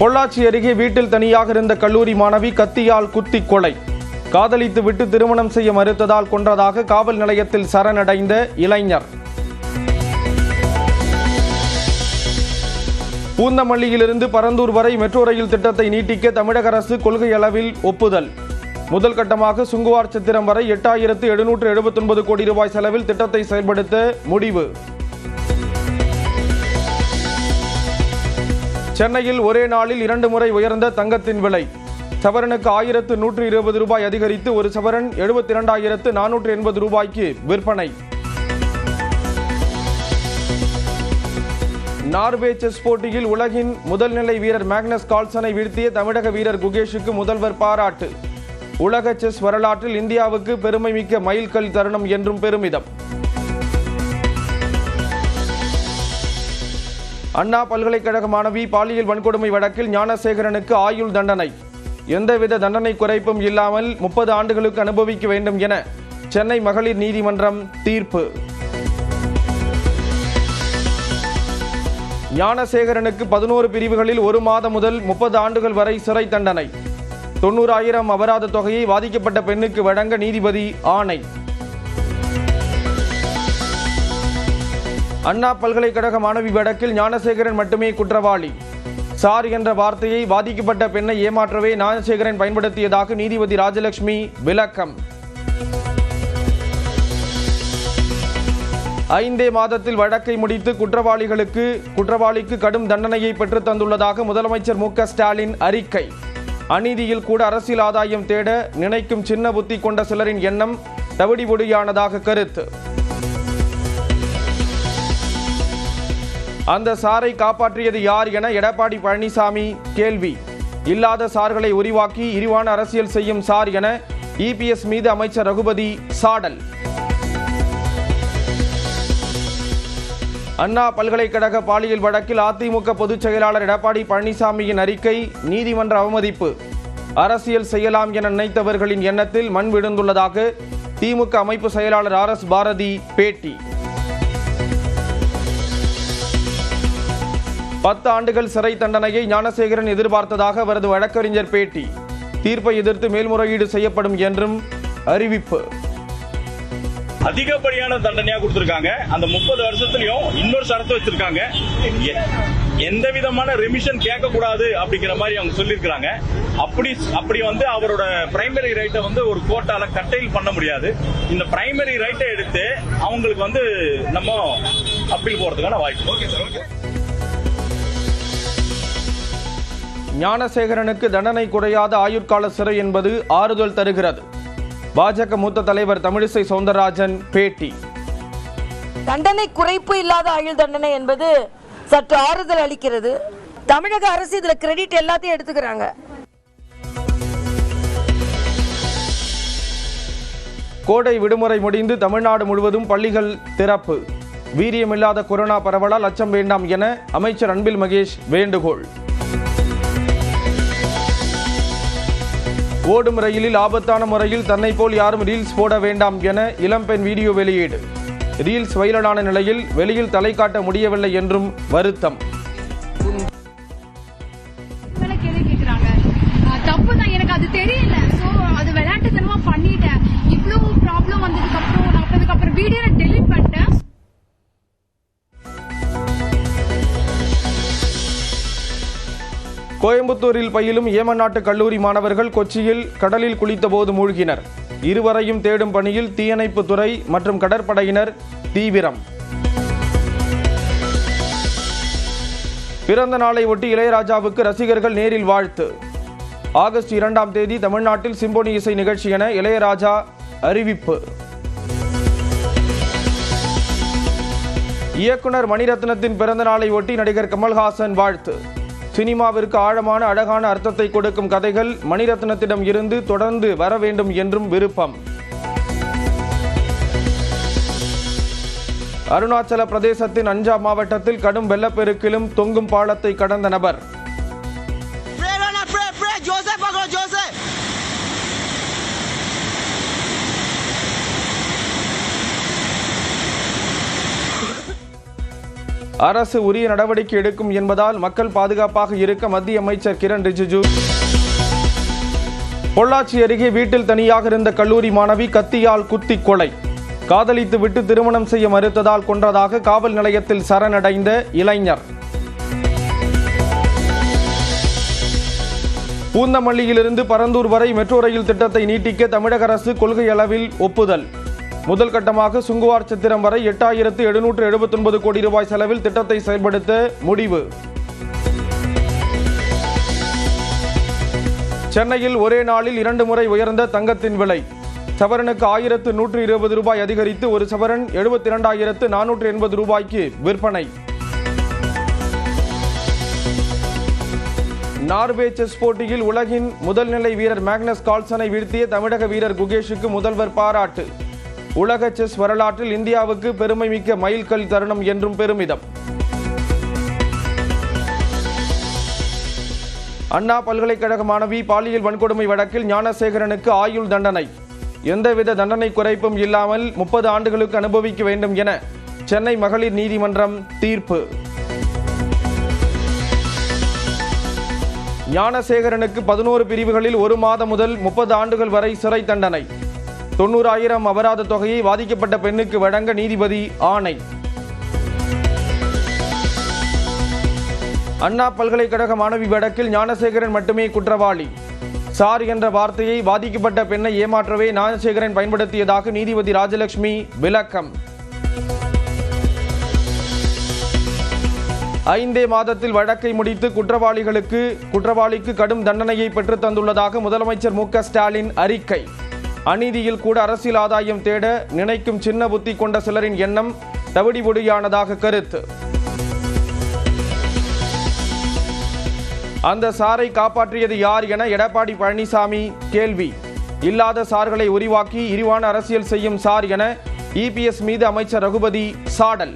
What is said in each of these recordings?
பொள்ளாச்சி அருகே வீட்டில் தனியாக இருந்த கல்லூரி மாணவி கத்தியால் குத்தி கொலை. காதலித்து விட்டு திருமணம் செய்ய மறுத்ததால் கொன்றதாக காவல் நிலையத்தில் சரணடைந்த இளைஞர். பூந்தமல்லியிலிருந்து பரந்தூர் வரை மெட்ரோ ரயில் திட்டத்தை நீட்டிக்க தமிழக அரசு கொள்கை அளவில் ஒப்புதல். முதல் கட்டமாக சுங்குவார் சித்திரம் வரை 8779 கோடி ரூபாய் செலவில் திட்டத்தை செயல்படுத்த முடிவு. சென்னையில் ஒரே நாளில் 2 முறை உயர்ந்த தங்கத்தின் விலை. சவரனுக்கு 1120 ரூபாய் அதிகரித்து ஒரு சவரன் 72,480 ரூபாய்க்கு விற்பனை. நார்வே செஸ் போட்டியில் உலகின் முதல் நிலை வீரர் மேக்னஸ் கால்சனை வீழ்த்திய தமிழக வீரர் குகேஷுக்கு முதல்வர் பாராட்டு. உலக செஸ் வரலாற்றில் இந்தியாவுக்கு பெருமை மிக்க மைல்கல் தருணம் என்றும் பெருமிதம். அண்ணா பல்கலைக்கழக மாணவி பாலியல் வன்கொடுமை வழக்கில் ஞானசேகரனுக்கு ஆயுள் தண்டனை. எந்தவித தண்டனை குறைப்பும் இல்லாமல் 30 ஆண்டுகளுக்கு அனுபவிக்க வேண்டும் என சென்னை மகளிர் நீதிமன்றம் தீர்ப்பு. ஞானசேகரனுக்கு 11 பிரிவுகளில் 1 மாதம் முதல் 30 ஆண்டுகள் வரை சிறை தண்டனை. 90,000 அபராத தொகையை பாதிக்கப்பட்ட பெண்ணுக்கு வழங்க நீதிபதி ஆணை. அண்ணா பல்கலைக்கழக மாணவி வழக்கில் ஞானசேகரன் மட்டுமே குற்றவாளி. சார் என்ற வார்த்தையை பாதிக்கப்பட்ட பெண்ணை ஏமாற்றவே ஞானசேகரன் பயன்படுத்தியதாக நீதிபதி ராஜலட்சுமி விளக்கம். 5 மாதத்தில் வழக்கை முடித்து குற்றவாளிக்கு கடும் தண்டனையை பெற்றுத் தந்துள்ளதாக முதலமைச்சர் மு.க. ஸ்டாலின் அறிக்கை. அநீதியில் கூட அரசியல் ஆதாயம் தேட நினைக்கும் சின்ன புத்தி கொண்ட சிலரின் எண்ணம் தவிடிபொடியானதாக கருத்து. அந்த சாரை காப்பாற்றியது யார் என எடப்பாடி பழனிசாமி கேள்வி. இல்லாத சார்களை உருவாக்கி இழிவான அரசியல் செய்யும் சார் என இபிஎஸ் மீது அமைச்சர் ரகுபதி சாடல். அண்ணா பல்கலைக்கழக பாலியல் வழக்கில் அதிமுக பொதுச் செயலாளர் எடப்பாடி பழனிசாமியின் அறிக்கை நீதிமன்ற அவமதிப்பு. அரசியல் செய்யலாம் என நினைத்தவர்களின் எண்ணத்தில் மண் விழுந்துள்ளதாக திமுக அமைப்பு செயலாளர் RS பாரதி பேட்டி. 10 ஆண்டுகள் சிறை தண்டனையை ஞானசேகரன் எதிர்பார்த்ததாக அவரது வழக்கறிஞர் பேட்டி. தீர்ப்பை எதிர்த்து மேல்முறையீடு செய்யப்படும் என்றும் அறிவிப்பு. அதிகப்படியான தண்டனையா கொடுத்திருக்காங்க. அந்த 30 வருஷத்துலயும் இன்னொரு சரத்து வச்சிருக்காங்க. எந்த விதமான ரெமிஷன் கேட்க கூடாது அப்படிங்கிற மாதிரி அவங்க சொல்லியிருக்காங்க. அப்படி அவரோட பிரைமரி ரைட்டை ஒரு கோர்ட்டால கட்டையில் பண்ண முடியாது. இந்த பிரைமரி ரைட்டை எடுத்து அவங்களுக்கு நம்ம அப்பீல் போறதுக்கான வாய்ப்பு. ஞானசேகரனுக்கு தண்டனை குறையாத ஆயுட்கால சிறை என்பது ஆறுதல் தருகிறது. பாஜக மூத்த தலைவர் தமிழிசை சவுந்தரராஜன் பேட்டி. தண்டனை குறைப்பு இல்லாத ஆயுள் தண்டனை என்பது சற்று ஆறுதல் அளிக்கிறது. தமிழக அரசு இதுல கிரெடிட் எல்லாத்தையும் எடுத்துக்கிறாங்க. கோடை விடுமுறை முடிந்து தமிழ்நாடு முழுவதும் பள்ளிகள் திறப்பு. வீரியமில்லாத கொரோனா பரவலால் அச்சம் வேண்டாம் என அமைச்சர் அன்பில் மகேஷ் வேண்டுகோள். ஓடும் ரயிலில் ஆபத்தான முறையில் தன்னை போல் யாரும் ரீல்ஸ் போட வேண்டாம் என இளம்பெண் வீடியோ வெளியீடு. ரீல்ஸ் வைரலான நிலையில் வெளியில் தலை காட்ட முடியவில்லை என்றும் வருத்தம். தப்பு தான், எனக்கு அது தெரியல. சோ அது விளையாட்டுத்தனமா பண்ணிட்டேன். இவ்வளவு ப்ராப்ளம் வந்ததுக்கு அப்புறம் நான் அதுக்கப்புறம் வீடியோ டெலீட் பண்ணிட்டேன். கோயம்புத்தூரில் பயிலும் ஏமன் நாட்டு கல்லூரி மாணவர்கள் கொச்சியில் கடலில் குளித்தபோது மூழ்கினர். இருவரையும் தேடும் பணியில் தீயணைப்பு துறை மற்றும் கடற்படையினர் தீவிரம். பிறந்த நாளை ஒட்டி இளையராஜாவுக்கு ரசிகர்கள் நேரில் வாழ்த்து. ஆகஸ்ட் 2ஆம் தேதி தமிழ்நாட்டில் சிம்போனி இசை நிகழ்ச்சி என இளையராஜா அறிவிப்பு. இயக்குனர் மணிரத்னத்தின் பிறந்த நாளை ஒட்டி நடிகர் கமல்ஹாசன் வாழ்த்து. சினிமாவிற்கு ஆழமான அழகான அர்த்தத்தை கொடுக்கும் கதைகள் மணிரத்னத்திடம் இருந்து தொடர்ந்து வர வேண்டும் என்றும் விருப்பம். அருணாச்சல பிரதேசத்தின் அஞ்சாம் மாவட்டத்தில் கடும் வெள்ளப்பெருக்கிலும் தொங்கும் பாலத்தை கடந்த நபர். அரசு உரிய நடவடிக்கை எடுக்கும் என்பதால் மக்கள் பாதுகாப்பாக இருக்க மத்திய அமைச்சர் கிரண் ரிஜிஜு. பொள்ளாச்சி அருகே வீட்டில் தனியாக இருந்த கல்லூரி மாணவி கத்தியால் குத்தி கொலை. காதலித்து விட்டு திருமணம் செய்ய மறுத்ததால் கொன்றதாக காவல் நிலையத்தில் சரணடைந்த இளைஞர். பூந்தமல்லியிலிருந்து பரந்தூர் வரை மெட்ரோ ரயில் திட்டத்தை நீட்டிக்க தமிழக அரசு கொள்கை அளவில் ஒப்புதல். முதல் கட்டமாக சுங்குவார் சத்திரம் வரை 8779 கோடி ரூபாய் செலவில் திட்டத்தை செயல்படுத்த முடிவு. சென்னையில் ஒரே நாளில் 2 முறை உயர்ந்த தங்கத்தின் விலை. சவரனுக்கு 1120 ரூபாய் அதிகரித்து ஒரு சவரன் 72,480 ரூபாய்க்கு விற்பனை. நார்வே செஸ் போட்டியில் உலகின் முதல் நிலை வீரர் மேக்னஸ் கால்சனை வீழ்த்திய தமிழக வீரர் குகேஷுக்கு முதல்வர் பாராட்டு. உலக செஸ் வரலாற்றில் இந்தியாவுக்கு பெருமை மிக்க மைல்கல் தருணம் என்றும் பெருமிதம். அண்ணா பல்கலைக்கழக மாணவி பாலியல் வன்கொடுமை வழக்கில் ஞானசேகரனுக்கு ஆயுள் தண்டனை. எந்தவித தண்டனை குறைப்பும் இல்லாமல் 30 ஆண்டுகளுக்கு அனுபவிக்க வேண்டும் என சென்னை மகளிர் நீதிமன்றம் தீர்ப்பு. ஞானசேகரனுக்கு 11 பிரிவுகளில் 1 மாதம் முதல் 30 ஆண்டுகள் வரை சிறை தண்டனை. 90,000 அபராத தொகையை பாதிக்கப்பட்ட பெண்ணுக்கு வழங்க நீதிபதி ஆணை. அண்ணா பல்கலைக்கழக மாணவி வழக்கில் ஞானசேகரன் மட்டுமே குற்றவாளி. சார் என்ற வார்த்தையை பாதிக்கப்பட்ட பெண்ணை ஏமாற்றவே ஞானசேகரன் பயன்படுத்தியதாக நீதிபதி ராஜலட்சுமி விளக்கம். 5 மாதத்தில் வழக்கை முடித்து குற்றவாளிக்கு கடும் தண்டனையை பெற்றுத் தந்துள்ளதாக முதலமைச்சர் மு.க.ஸ்டாலின் அறிக்கை. அநீதியில் கூட அரசியல் ஆதாயம் தேட நினைக்கும் சின்ன புத்தி கொண்ட சிலரின் எண்ணம் தவிடிபொடியானதாக கருத்து. அந்த சாரை காப்பாற்றியது யார் என எடப்பாடி பழனிசாமி கேள்வி. இல்லாத சார்களை உருவாக்கி இழிவான அரசியல் செய்யும் சார் என இபிஎஸ் மீது அமைச்சர் ரகுபதி சாடல்.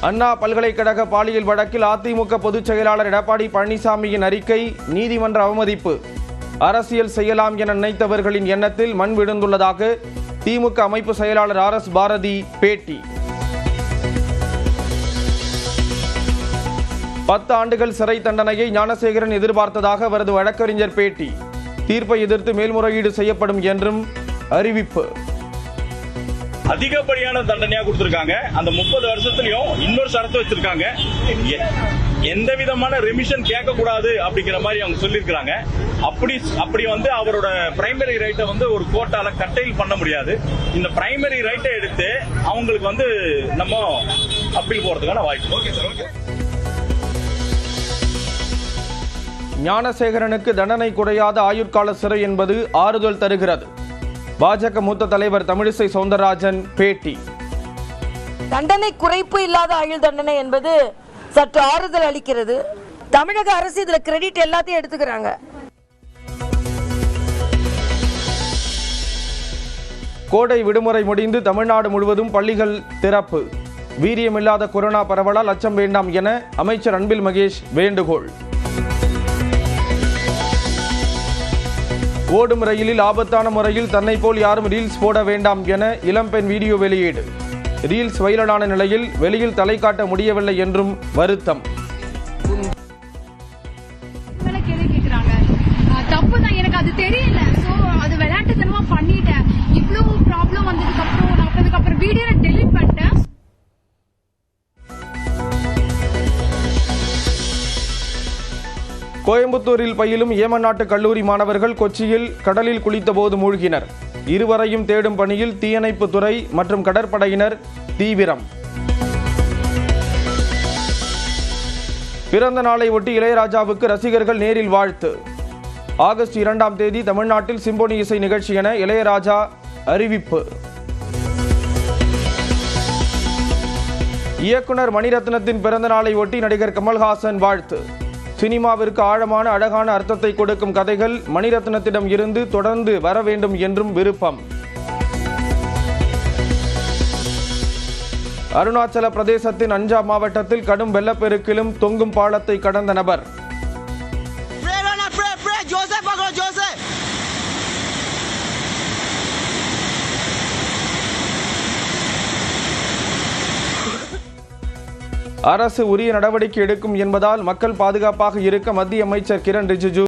அண்ணா பல்கலைக்கழக பாலியல் வழக்கில் அதிமுக பொதுச் செயலாளர் எடப்பாடி பழனிசாமியின் அறிக்கை நீதிமன்ற அவமதிப்பு. அரசியல் செய்யலாம் என நினைத்தவர்களின் எண்ணத்தில் மண் விழுந்துள்ளதாக திமுக அமைப்பு செயலாளர் RS பாரதி பேட்டி. 10 ஆண்டுகள் சிறை தண்டனையை ஞானசேகரன் எதிர்பார்த்ததாக அவரது வழக்கறிஞர் பேட்டி. தீர்ப்பை எதிர்த்து மேல்முறையீடு செய்யப்படும் என்றும் அறிவிப்பு. அதிகப்படியான தண்டனையா கொடுத்திருக்காங்க. அந்த 30 வருஷத்துலயும் இன்னொரு சரத்து வச்சிருக்காங்க. எந்த விதமான ரெமிஷன் கேட்க கூடாது அப்படிங்கிற மாதிரி அவங்க சொல்லியிருக்காங்க. அப்படி வந்து அவரோட பிரைமரி ரைட்டை வந்து ஒரு கோர்ட்டால கட்டைல் பண்ண முடியாது. இந்த பிரைமரி ரைட்டை எடுத்து அவங்களுக்கு வந்து நம்ம அப்பீல் போறதுக்கான வாய்ப்பு. ஞானசேகரனுக்கு தண்டனை குறையாத ஆயுட்கால சிறை என்பது ஆறுதல் தருகிறது. பாஜக மூத்த தலைவர் தமிழிசை சவுந்தரராஜன் பேட்டி. தண்டனை குறைப்பு இல்லாத ஆயுள் தண்டனை என்பது சற்று ஆறுதல் அளிக்கிறது. தமிழக அரசு இதுல கிரெடிட் எல்லாத்தையும் எடுத்துக்கிறாங்க. கோடை விடுமுறை முடிந்து தமிழ்நாடு முழுவதும் பள்ளிகள் திறப்பு. வீரியமில்லாத கொரோனா பரவலால் அச்சம் வேண்டாம் என அமைச்சர் அன்பில் மகேஷ் வேண்டுகோள். ஓடும் ரயிலில் ஆபத்தான முறையில் தன்னை போல் யாரும் ரீல்ஸ் போட வேண்டாம் என இளம்பெண் வீடியோ வெளியீடு. ரீல்ஸ் வைரலான நிலையில் வெளியில் தலை காட்ட முடியவில்லை என்றும் வருத்தம். தப்பு தான், எனக்கு அது தெரியல. சோ அது விளையாட்டுத்தனமா பண்ணிட்டேன். இவ்வளவு ப்ராப்ளம் வந்ததுக்கு அப்புறம் வீடியோ டெலீட் பண்ணிட்டேன். கோயம்புத்தூரில் பயிலும் ஏமன் நாட்டு கல்லூரி மாணவர்கள் கொச்சியில் கடலில் குளித்தபோது மூழ்கினர். இருவரையும் தேடும் பணியில் தீயணைப்புத் துறை மற்றும் கடற்படையினர் தீவிரம். பிறந்த நாளை ஒட்டி இளையராஜாவுக்கு ரசிகர்கள் நேரில் வாழ்த்து. ஆகஸ்ட் 2ஆம் தேதி தமிழ்நாட்டில் சிம்போனி இசை நிகழ்ச்சி என இளையராஜா அறிவிப்பு. இயக்குனர் மணிரத்னத்தின் பிறந்த நாளை ஒட்டி நடிகர் கமல்ஹாசன் வாழ்த்து. சினிமாவிற்கு ஆழமான அழகான அர்த்தத்தை கொடுக்கும் கதைகள் மணிரத்னத்திடம் இருந்து தொடர்ந்து வர வேண்டும் என்றும் விருப்பம். அருணாச்சல பிரதேசத்தின் அஞ்சாம் மாவட்டத்தில் கடும் வெள்ளப்பெருக்கிலும் தொங்கும் பாலத்தை கடந்த நபர். அரசு உரிய நடவடிக்கை எடுக்கும் என்பதால் மக்கள் பாதுகாப்பாக இருக்க மத்திய அமைச்சர் கிரண் ரிஜிஜு